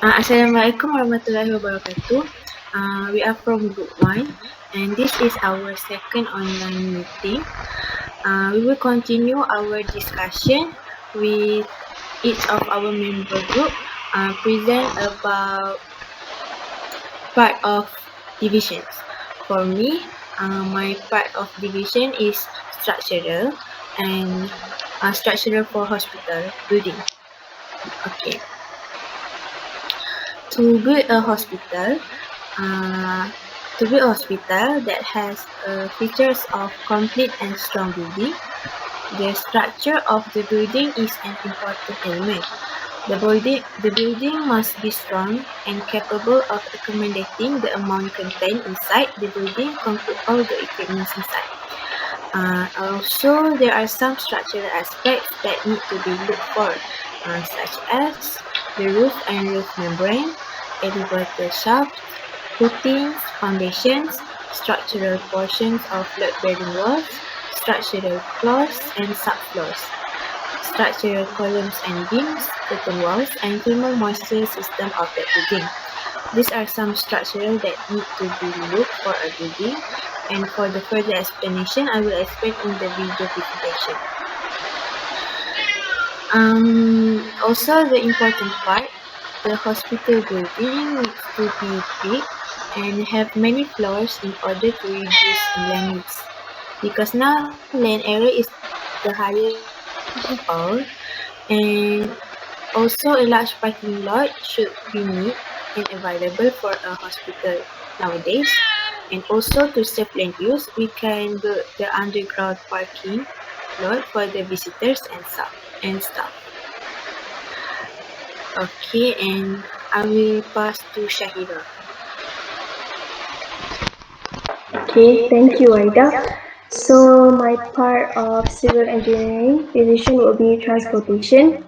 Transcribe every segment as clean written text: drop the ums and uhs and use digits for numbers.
Assalamualaikum warahmatullahi wabarakatuh. We are from Group 1 and this is our second online meeting. We will continue our discussion with each of our member group present about part of divisions. For me, my part of division is structural and structural for hospital building. Okay. To build a hospital, that has features of complete and strong building, the structure of the building is an important element. The building must be strong and capable of accommodating the amount contained inside the building compared all the equipment inside. Also, there are some structural aspects that need to be looked for, such as the roof and roof membrane, elevator shaft, footings, foundations, structural portions of load-bearing walls, structural floors and subfloors, structural columns and beams, curtain walls, and thermal moisture system of the building. These are some structural that need to be looked for a building, and for the further explanation, I will explain in the video presentation. Also, the important part, the hospital building needs to be big and have many floors in order to reduce land use. Because now land area is the highest of all, and also a large parking lot should be neat and available for a hospital nowadays. And also to save land use, we can build the underground parking lot for the visitors and staff. Okay, and I will pass to Shaheera. Okay, thank you, Aida. So my part of civil engineering division will be transportation.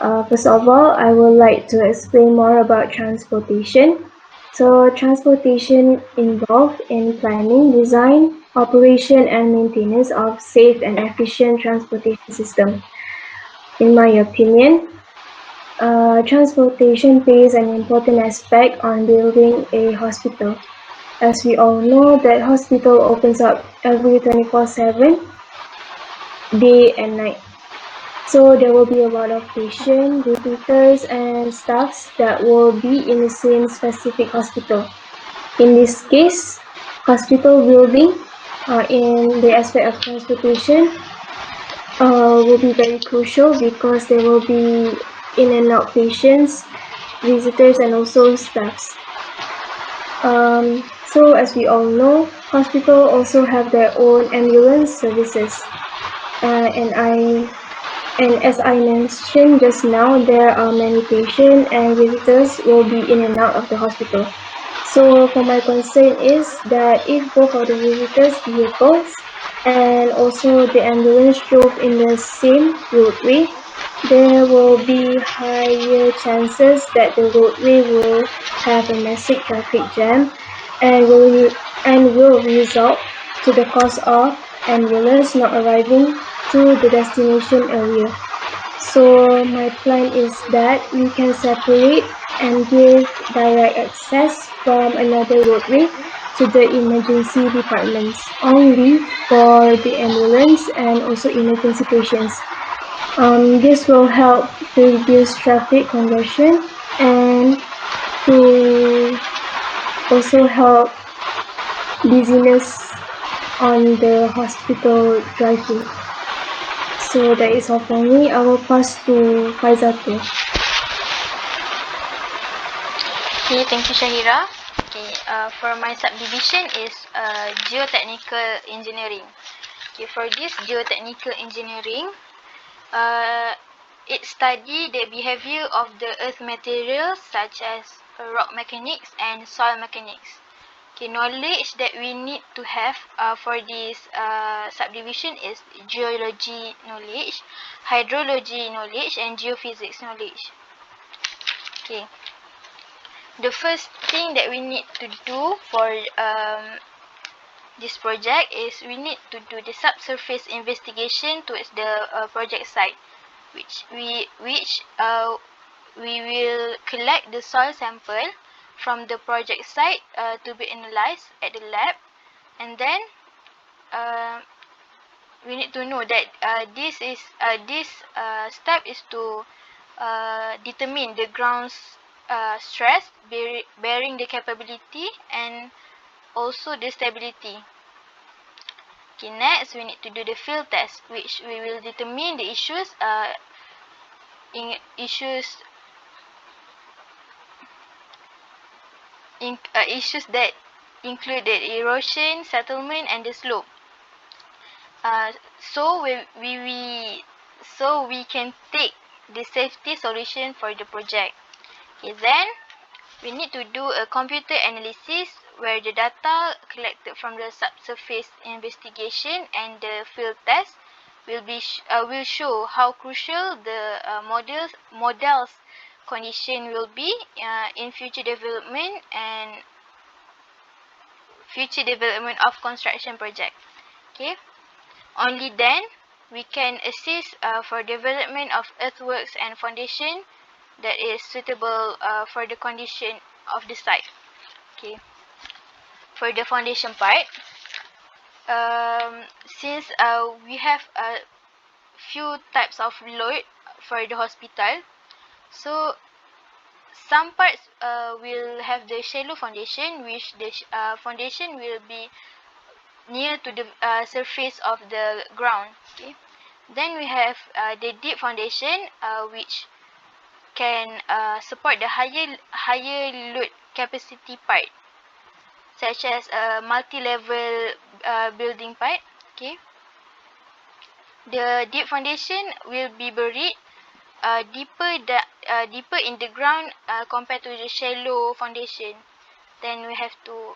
First of all, I would like to explain more about transportation. So transportation involved in planning, design, operation, and maintenance of safe and efficient transportation system. In my opinion, transportation plays an important aspect on building a hospital. As we all know, that hospital opens up every 24/7, day and night. So there will be a lot of patients, visitors, and staffs that will be in the same specific hospital. In this case, hospital building in the aspect of transportation will be very crucial because there will be in and out patients, visitors, and also staffs. So as we all know, hospital also have their own ambulance services. And as I mentioned just now, there are many patients and visitors will be in and out of the hospital. So for my concern is that if both of the visitors' vehicles and also the ambulance drove in the same roadway, there will be higher chances that the roadway will have a massive traffic jam and will result to the cause of ambulance not arriving to the destination earlier. So my plan is that we can separate and give direct access from another roadway to the emergency departments only for the ambulance and also emergency patients. This will help to reduce traffic congestion and to also help busyness on the hospital driving. So that is all for me. I will pass to Faiezatul. Okay, thank you, Shaheera. Okay, for my subdivision is geotechnical engineering. Okay, for this geotechnical engineering, it study the behavior of the earth materials such as rock mechanics and soil mechanics. Okay, knowledge that we need to have for this subdivision is geology knowledge, hydrology knowledge, and geophysics knowledge. Okay, the first thing that we need to do for this project is we need to do the subsurface investigation towards the project site, which we will collect the soil sample from the project site to be analyzed at the lab, and then uh, we need to know that this step is to determine the ground's stress bearing the capability and also the stability. Okay, next we need to do the field test, which we will determine the issues issues that include the erosion, settlement, and the slope. Uh, so we can take the safety solution for the project. Okay, then we need to do a computer analysis where the data collected from the subsurface investigation and the field test will show how crucial the models condition will be in future development of construction project. Okay, only then we can assist for development of earthworks and foundation that is suitable for the condition of the site. Okay, for the foundation part, since we have a few types of load for the hospital, so some parts will have the shallow foundation, which the foundation will be near to the surface of the ground. Okay, then we have the deep foundation, which can support the higher load capacity part, such as a multi-level building part. Okay, the deep foundation will be buried deeper in the ground compared to the shallow foundation. Then we have to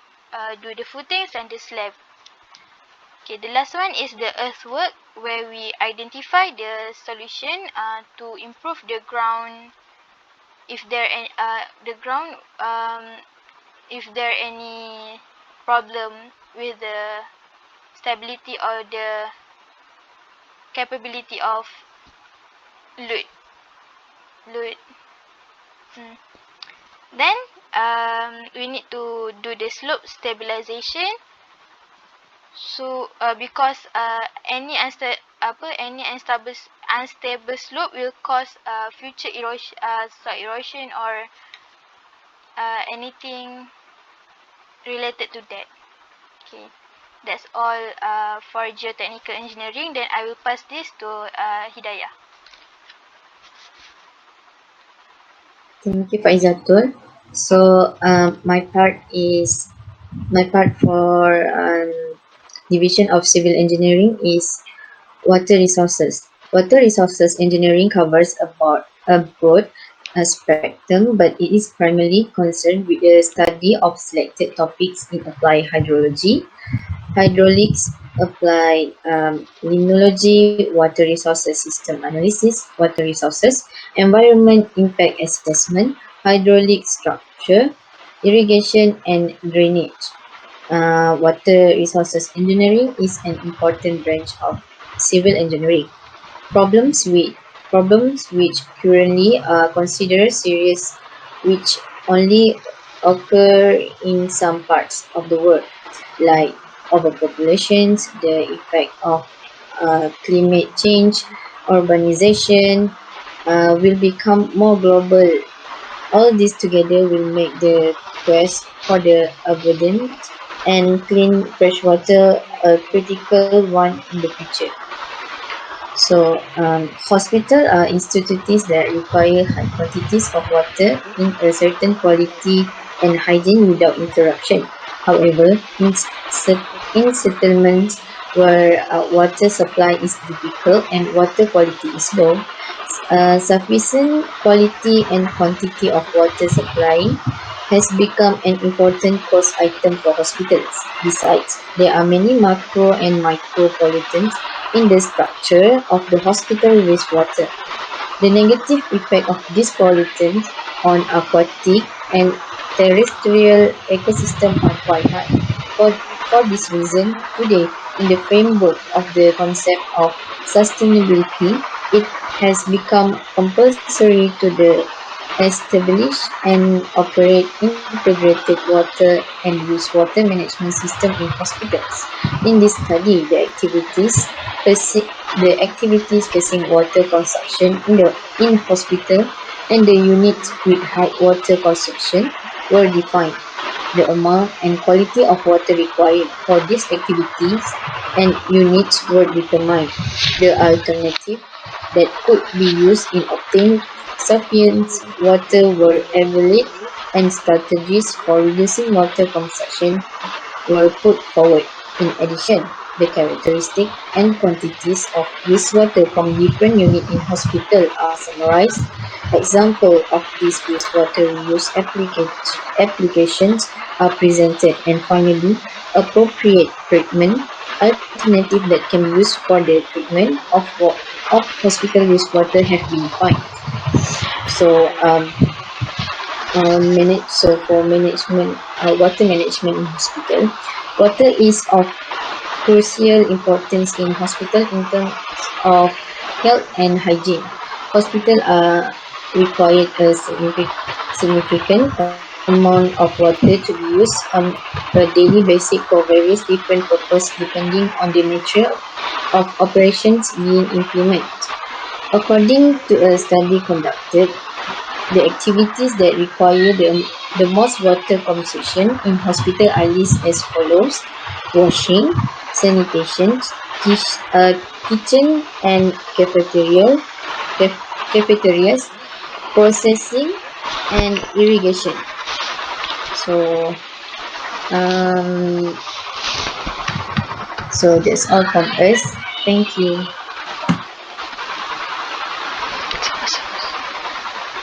do the footings and the slab. Okay, the last one is the earthwork, where we identify the solution to improve the ground. If there the ground if there any problem with the stability or the capability of load load. Mm. Then we need to do the slope stabilization. So because any unstable slope will cause future erosion, soil erosion, or anything related to that. Okay, that's all for geotechnical engineering. Then I will pass this to Hidayah. Thank you, Faiezatul. So, my part for division of civil engineering is water resources. Water resources engineering covers a broad spectrum, but it is primarily concerned with the study of selected topics in applied hydrology, hydraulics, applied limnology, water resources system analysis, water resources, environment impact assessment, hydraulic structure, irrigation and drainage. Water resources engineering is an important branch of civil engineering. Problems with Problems which currently are considered serious, which only occur in some parts of the world, like overpopulations, the effect of climate change, urbanization, will become more global. All this together will make the quest for the abundant and clean freshwater a critical one in the future. So, hospitals are institutions that require high quantities of water in a certain quality and hygiene without interruption. However, in settlements where water supply is difficult and water quality is low, sufficient quality and quantity of water supply has become an important cost item for hospitals. Besides, there are many macro and micro pollutants in the structure of the hospital wastewater. The negative effect of these pollutants on aquatic and terrestrial ecosystem are quite high. For this reason, today, in the framework of the concept of sustainability, it has become compulsory to the establish and operate integrated water and wastewater management system in hospitals. In this study, the activities facing water consumption in hospital and the units with high water consumption were defined. The amount and quality of water required for these activities and units were determined. The alternative that could be used in obtaining sufficient water were evaluated and strategies for reducing water consumption were put forward. In addition, the characteristics and quantities of wastewater from different units in hospital are summarized. Examples of these wastewater reuse applications are presented, and finally, appropriate treatment alternative that can be used for the treatment of hospital wastewater have been defined. So for management, water management in hospital, water is of crucial importance in hospital in terms of health and hygiene. Hospitals are required a significant amount of water to be used on a daily basis for various different purposes depending on the nature of operations being implemented. According to a study conducted, the activities that require the most water consumption in hospital are listed as follows: washing, sanitation, kitchen and cafeterias, processing, and irrigation. So, um, so that's all from us. Thank you.